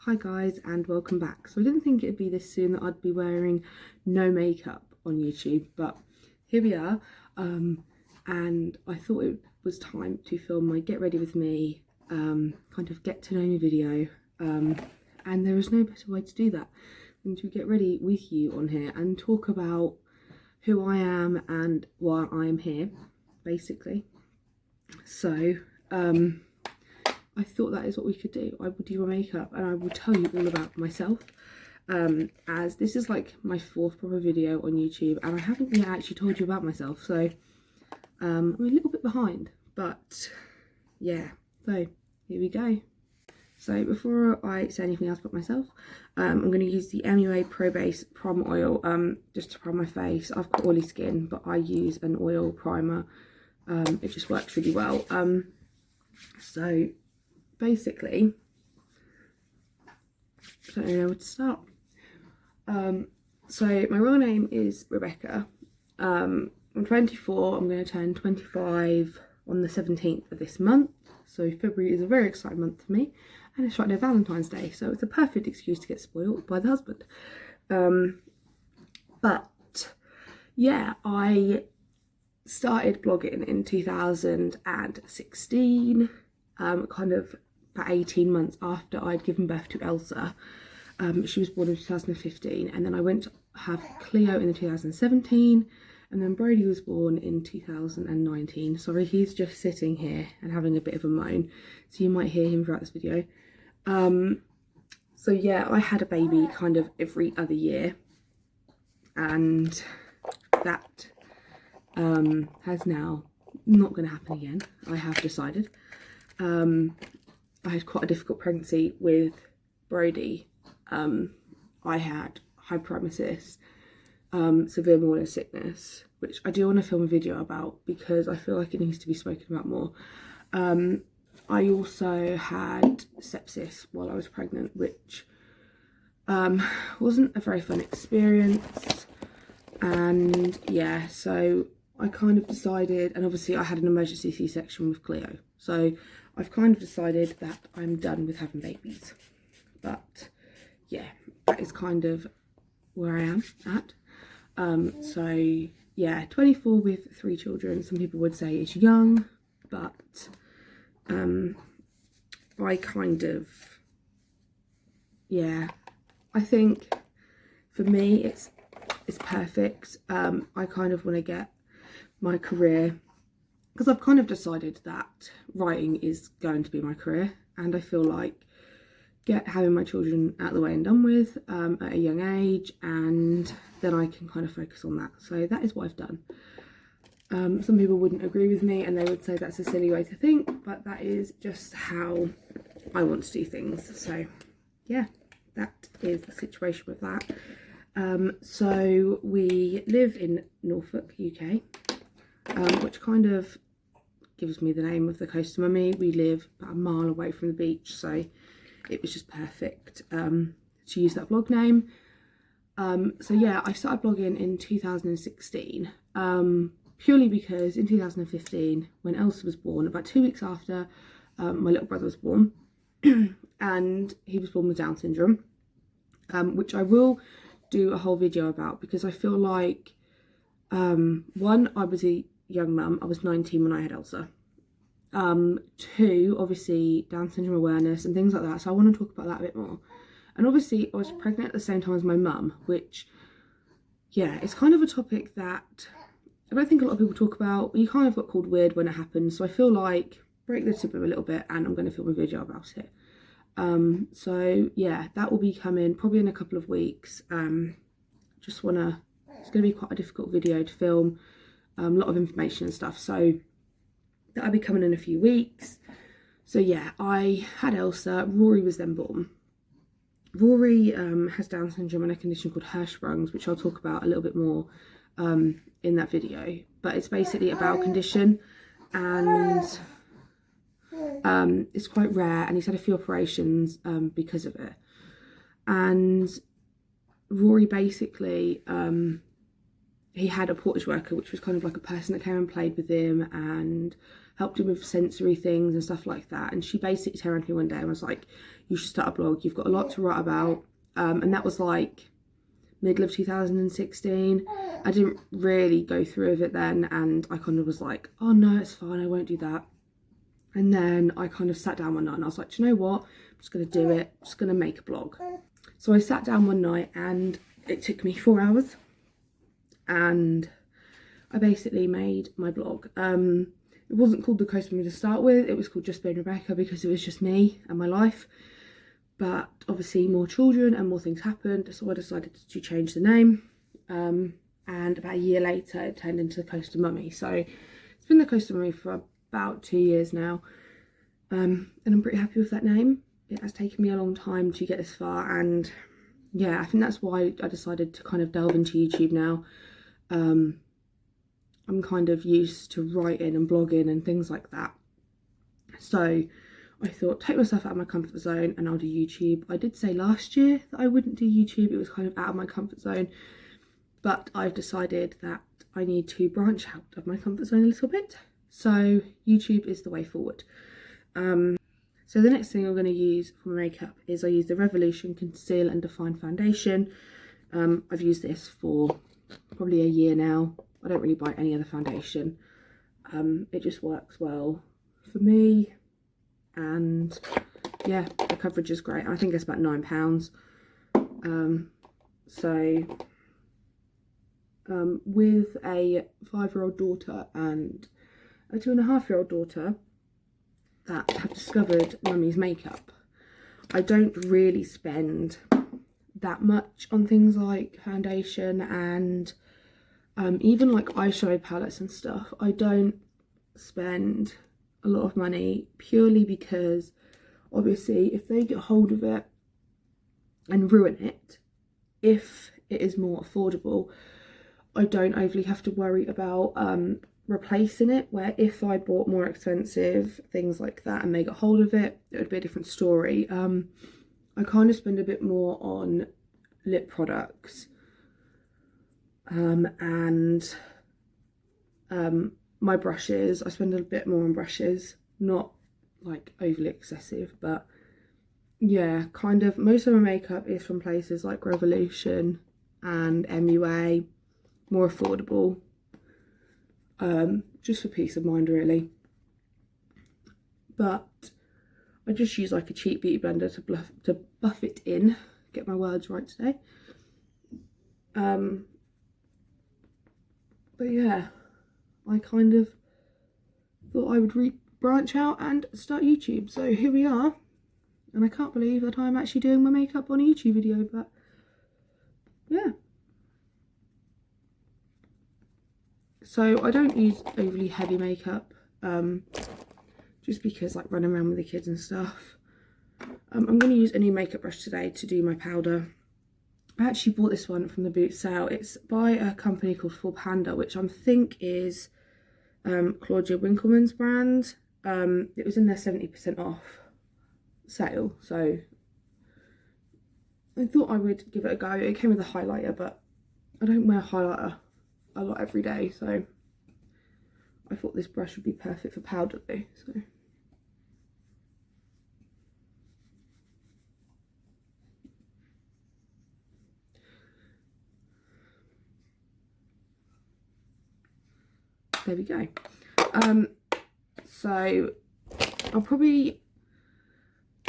Hi guys and welcome back. So I didn't think it'd be this soon that I'd be wearing no makeup on YouTube, but here we are, and I thought it was time to film my get ready with me, kind of get to know me video, and there is no better way to do that than to get ready with you on here and talk about who I am and why I am here, basically. So I thought that is what we could do. I would do my makeup and I will tell you all about myself, as this is like my fourth proper video on YouTube and I haven't yet actually told you about myself, so I'm a little bit behind, but yeah, so here we go. So before I say anything else about myself, I'm going to use the MUA Pro Base Primer Oil just to prime my face. I've got oily skin, but I use an oil primer. It just works really well. So basically, I don't know where to start. So my real name is Rebecca. I'm 24. I'm going to turn 25 on the 17th of this month. So February is a very exciting month for me, and it's right near Valentine's Day, so it's a perfect excuse to get spoiled by the husband. But yeah, I started blogging in 2016, kind of about 18 months after I'd given birth to Elsa. She was born in 2015, and then I went to have Cleo in 2017, and then Brody was born in 2019. Sorry, he's just sitting here and having a bit of a moan, so you might hear him throughout this video. So yeah, I had a baby kind of every other year, and that has now not going to happen again. I have decided. I had quite a difficult pregnancy with Brody. I had hyperemesis, severe morning sickness, which I do want to film a video about because I feel like it needs to be spoken about more. I also had sepsis while I was pregnant, which wasn't a very fun experience. And yeah, so I kind of decided, and obviously I had an emergency C-section with Cleo, so I've kind of decided that I'm done with having babies. But yeah, that is kind of where I am at. So yeah, 24 with 3 children. Some people would say it's young, but I kind of, yeah, I think for me it's perfect. I kind of want to get my career, because I've kind of decided that writing is going to be my career, and I feel like having my children out of the way and done with at a young age, and then I can kind of focus on that. So that is what I've done. Some people wouldn't agree with me and they would say that's a silly way to think, but that is just how I want to do things. So yeah, that is the situation with that. So we live in Norfolk, UK, which kind of gives me the name of the coast of mummy. We live about a mile away from the beach, so it was just perfect to use that blog name. So yeah, I started blogging in 2016, purely because in 2015, when Elsa was born, about 2 weeks after my little brother was born, and he was born with Down syndrome, which I will do a whole video about, because I feel like, one, I was a young mum. I was 19 when I had Elsa. 2, obviously Down syndrome awareness and things like that, so I want to talk about that a bit more. And obviously I was pregnant at the same time as my mum, which, yeah, it's kind of a topic that I don't think a lot of people talk about. You kind of got called weird when it happens, so I feel like break the tip a little bit, and I'm going to film a video about it. So yeah, that will be coming probably in a couple of weeks. It's going to be quite a difficult video to film, a lot of information and stuff, so that'll be coming in a few weeks. So yeah, I had Elsa. Rory was then born. Rory has Down syndrome and a condition called Hirschsprung's, which I'll talk about a little bit more in that video, but it's basically a bowel condition, and it's quite rare, and he's had a few operations because of it. And Rory basically, he had a portage worker, which was kind of like a person that came and played with him and helped him with sensory things and stuff like that. And she basically turned around to me one day and was like, you should start a blog. You've got a lot to write about. And that was like middle of 2016. I didn't really go through with it then, and I kind of was like, oh no, it's fine, I won't do that. And then I kind of sat down one night and I was like, do you know what? I'm just going to do it. I'm just going to make a blog. So I sat down one night and it took me 4 hours and I basically made my blog. It wasn't called The Coast Mummy to start with. It was called Just Being Rebecca because it was just me and my life. But obviously more children and more things happened. So I decided to change the name. And about a year later, it turned into The Coastal Mummy. So it's been The Coastal Mummy for about 2 years now. And I'm pretty happy with that name. It has taken me a long time to get this far, and yeah, I think that's why I decided to kind of delve into YouTube now. I'm kind of used to writing and blogging and things like that, so I thought, take myself out of my comfort zone and I'll do YouTube. I did say last year that I wouldn't do YouTube. It was kind of out of my comfort zone, but I've decided that I need to branch out of my comfort zone a little bit, so YouTube is the way forward. So the next thing I'm going to use for my makeup is I use the Revolution Conceal and Define Foundation. I've used this for probably a year now. I don't really buy any other foundation. It just works well for me, and yeah, the coverage is great. I think it's about £9. With a 5-year-old daughter and a 2.5-year-old daughter that have discovered mummy's makeup, I don't really spend that much on things like foundation and even like eyeshadow palettes and stuff. I don't spend a lot of money purely because obviously if they get hold of it and ruin it, if it is more affordable, I don't overly have to worry about replacing it, where if I bought more expensive things like that and they got hold of it, it would be a different story. I kind of spend a bit more on lip products and my brushes. I spend a bit more on brushes, not like overly excessive, but yeah, kind of most of my makeup is from places like Revolution and MUA, more affordable. Just for peace of mind really, but I just use like a cheap beauty blender to buff it in, get my words right today. But yeah, I kind of thought I would branch out and start YouTube, so here we are, and I can't believe that I'm actually doing my makeup on a YouTube video, but yeah. So I don't use overly heavy makeup, just because like running around with the kids and stuff. I'm going to use a new makeup brush today to do my powder. I actually bought this one from the boot sale. It's by a company called Full Panda, which I think is Claudia Winkleman's brand. It was in their 70% off sale, so I thought I would give it a go. It came with a highlighter, but I don't wear highlighter a lot every day, so I thought this brush would be perfect for powder though. So there we go. So I'll probably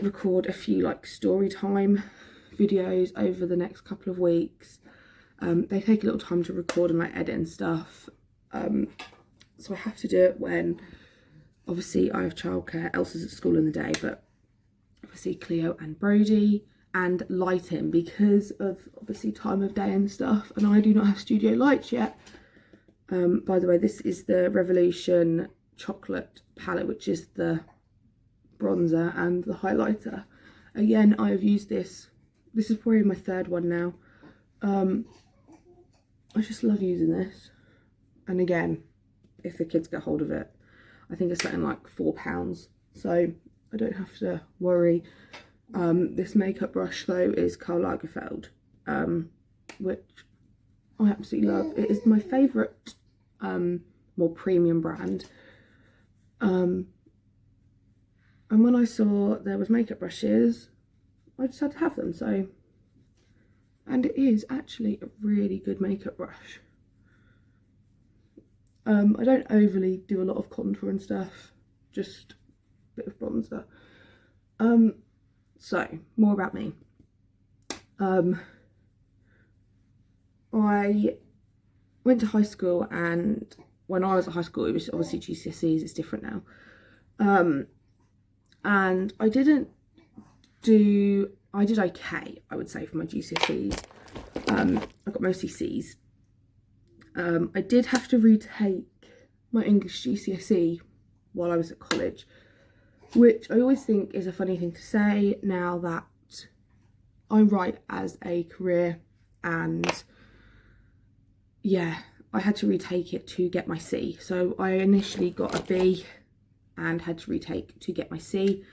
record a few like story time videos over the next couple of weeks. They take a little time to record and like edit and stuff, so I have to do it when obviously I have childcare. Elsa's at school in the day, but obviously Cleo and Brody and lighting because of obviously time of day and stuff, and I do not have studio lights yet. By the way, this is the Revolution chocolate palette, which is the bronzer and the highlighter. Again, I have used this is probably my third one now. I just love using this, and again, if the kids get hold of it, I think it's something like £4, so I don't have to worry. This makeup brush though is Karl Lagerfeld, which I absolutely love. It is my favourite more premium brand, and when I saw there was makeup brushes I just had to have them. So, and it is actually a really good makeup brush. I don't overly do a lot of contour and stuff, just a bit of bronzer. So more about me. I went to high school, and when I was at high school it was obviously GCSEs, it's different now. And I did okay, I would say, for my GCSEs. I got mostly C's. I did have to retake my English GCSE while I was at college, which I always think is a funny thing to say now that I write as a career, and yeah, I had to retake it to get my C. So I initially got a B and had to retake to get my C.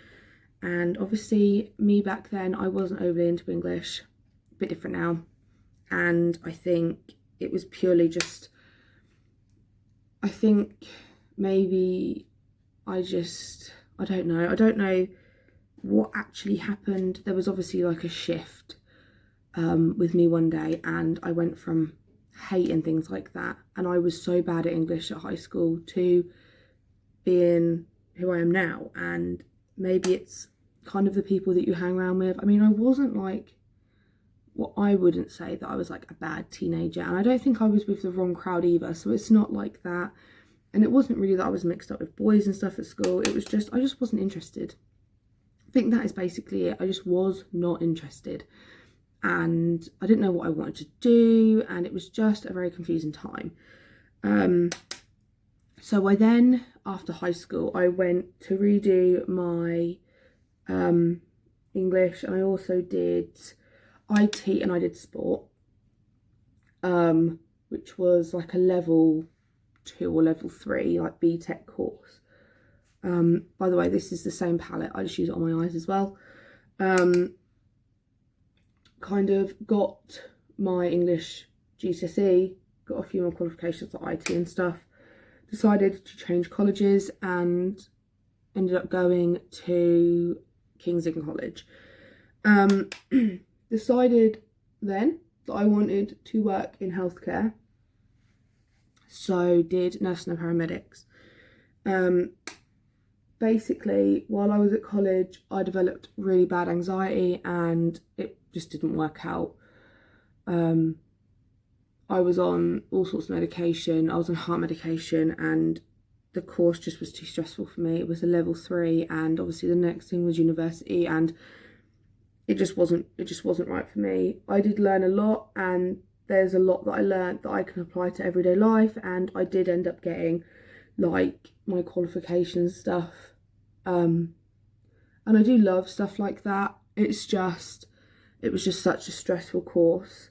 And obviously me back then, I wasn't overly into English, a bit different now. And I think it was purely just, I think maybe I don't know what actually happened. There was obviously like a shift with me one day, and I went from hating things like that, and I was so bad at English at high school, to being who I am now. And maybe it's kind of the people that you hang around with. I mean, I wasn't like, well, I wouldn't say that I was like a bad teenager, and I don't think I was with the wrong crowd either, so it's not like that. And it wasn't really that I was mixed up with boys and stuff at school, it was just, I just wasn't interested. I think that is basically it. I just was not interested, and I didn't know what I wanted to do, and it was just a very confusing time. So I then, after high school, I went to redo my English, and I also did IT, and I did sport, which was like a level 2 or level 3, like BTEC course. By the way, this is the same palette, I just use it on my eyes as well. Kind of got my English GCSE, got a few more qualifications for IT and stuff, decided to change colleges, and ended up going to King's Lynn College. Decided then that I wanted to work in healthcare, so did nursing and paramedics. Basically, while I was at college, I developed really bad anxiety, and it just didn't work out. I was on all sorts of medication, I was on heart medication, and the course just was too stressful for me. It was a level 3, and obviously the next thing was university, and it just wasn't right for me. I did learn a lot, and there's a lot that I learned that I can apply to everyday life, and I did end up getting like my qualifications stuff, and I do love stuff like that. It was just such a stressful course,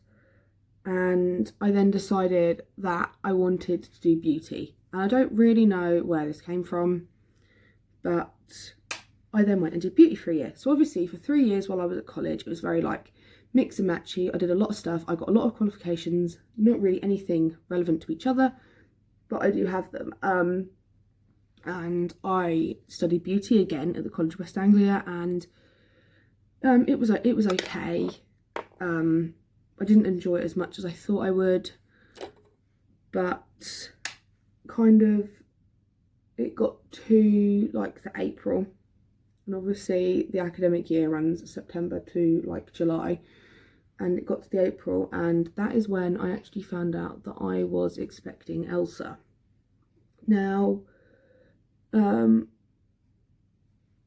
and I then decided that I wanted to do beauty, and I don't really know where this came from, but I then went and did beauty for a year. So obviously for 3 years while I was at college, it was very like mix and matchy. I did a lot of stuff, I got a lot of qualifications, not really anything relevant to each other, but I do have them. And I studied beauty again at the College of West Anglia, and it was okay. I didn't enjoy it as much as I thought I would, but kind of it got to like the April, and obviously the academic year runs September to like July, and it got to the April, and that is when I actually found out that I was expecting Elsa. Now, I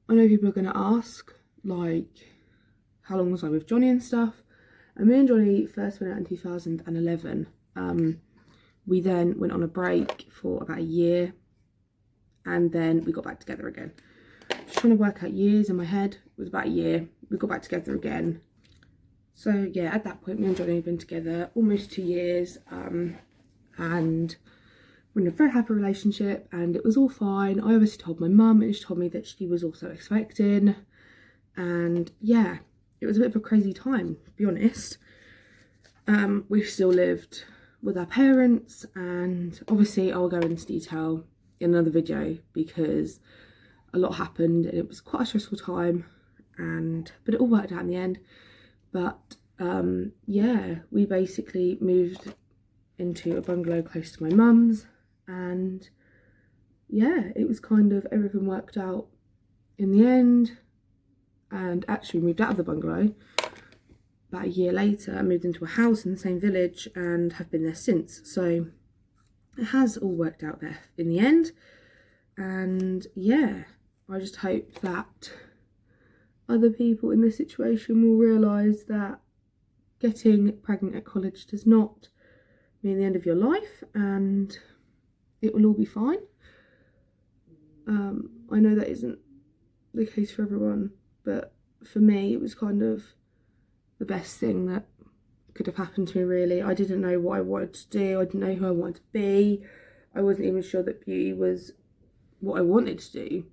know people are going to ask, like, how long was I with Johnny and stuff? And me and Johnny first went out in 2011. We then went on a break for about a year, and then we got back together again. Just trying to work out years in my head. It was about a year. We got back together again. So yeah, at that point, me and Johnny had been together almost 2 years, and we're in a very happy relationship, and it was all fine. I obviously told my mum, and she told me that she was also expecting, and yeah, it was a bit of a crazy time, to be honest. We still lived with our parents, and obviously I'll go into detail in another video because a lot happened and it was quite a stressful time, but it all worked out in the end. But yeah, we basically moved into a bungalow close to my mum's, and yeah, it was kind of, everything worked out in the end. And actually moved out of the bungalow about a year later. I moved into a house in the same village and have been there since. So it has all worked out there in the end. And yeah, I just hope that other people in this situation will realise that getting pregnant at college does not mean the end of your life, and it will all be fine. I know that isn't the case for everyone, but for me it was kind of the best thing that could have happened to me, really. I didn't know what I wanted to do. I didn't know who I wanted to be. I wasn't even sure that beauty was what I wanted to do.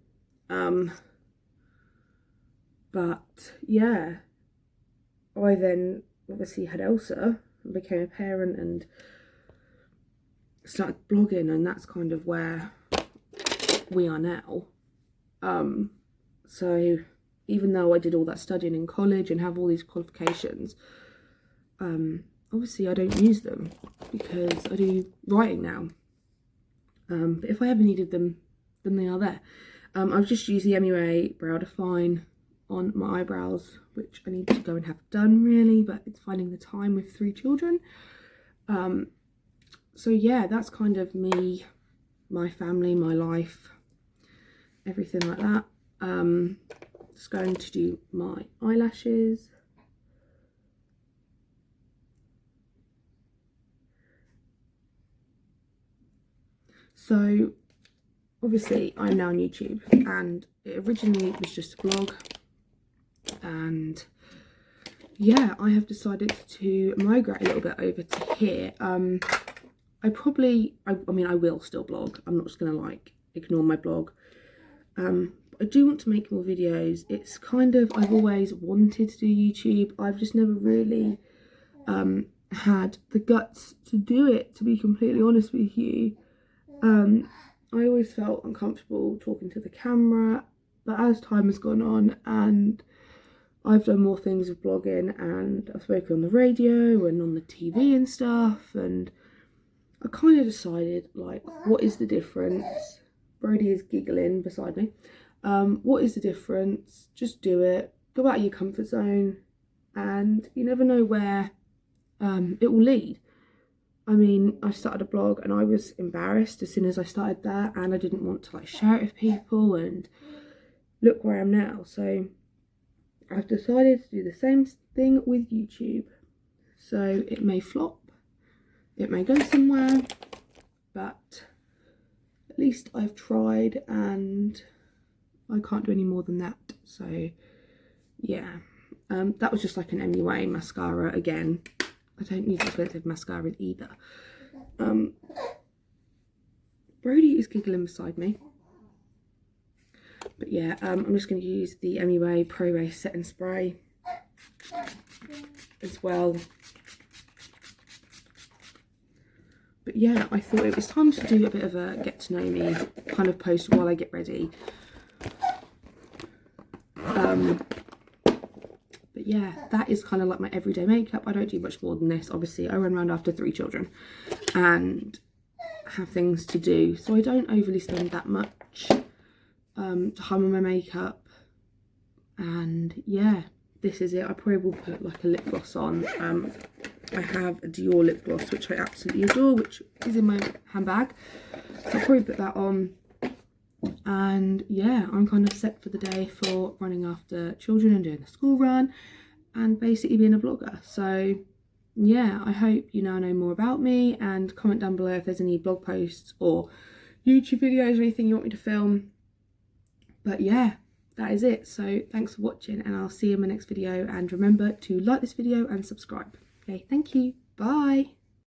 But yeah, I then obviously had Elsa and became a parent and started blogging, and that's kind of where we are now. So even though I did all that studying in college and have all these qualifications, obviously I don't use them because I do writing now. But if I ever needed them, then they are there. I've just used the MUA Brow Define on my eyebrows, which I need to go and have done really, but it's finding the time with 3 children. So yeah, that's kind of me, my family, my life, everything like that. Just going to do my eyelashes. So obviously I'm now on YouTube, and it originally was just a blog, and yeah, I have decided to migrate a little bit over to here. I mean I will still blog. I'm not just gonna like ignore my blog. I do want to make more videos. It's kind of, I've always wanted to do YouTube. I've just never really had the guts to do it, to be completely honest with you. I always felt uncomfortable talking to the camera, but as time has gone on and I've done more things with blogging, and I've spoken on the radio and on the TV and stuff, and I kind of decided, like, what is the difference? Brody is giggling beside me. What is the difference? Just do it. Go out of your comfort zone, and you never know where it will lead. I mean, I started a blog and I was embarrassed as soon as I started that, and I didn't want to like share it with people, and look where I am now. So I've decided to do the same thing with YouTube. So it may flop, it may go somewhere, but at least I've tried, and I can't do any more than that. So yeah, that was just like an MUA mascara again. I don't use expensive mascara either. Brody is giggling beside me. But yeah, I'm just going to use the MUA Pro Base Setting Spray as well. But yeah, I thought it was time to do a bit of a get to know me kind of post while I get ready. But yeah, that is kind of like my everyday makeup. I don't do much more than this. Obviously, I run around after 3 children and have things to do, so I don't overly spend that much time on my makeup. And yeah, this is it. I probably will put like a lip gloss on. I have a Dior lip gloss which I absolutely adore, which is in my handbag, so I'll probably put that on. And yeah, I'm kind of set for the day for running after children and doing the school run and basically being a blogger. So yeah, I hope you now know more about me, and comment down below if there's any blog posts or YouTube videos or anything you want me to film. But yeah, that is it. So thanks for watching, and I'll see you in my next video, and remember to like this video and subscribe. Okay, thank you. Bye.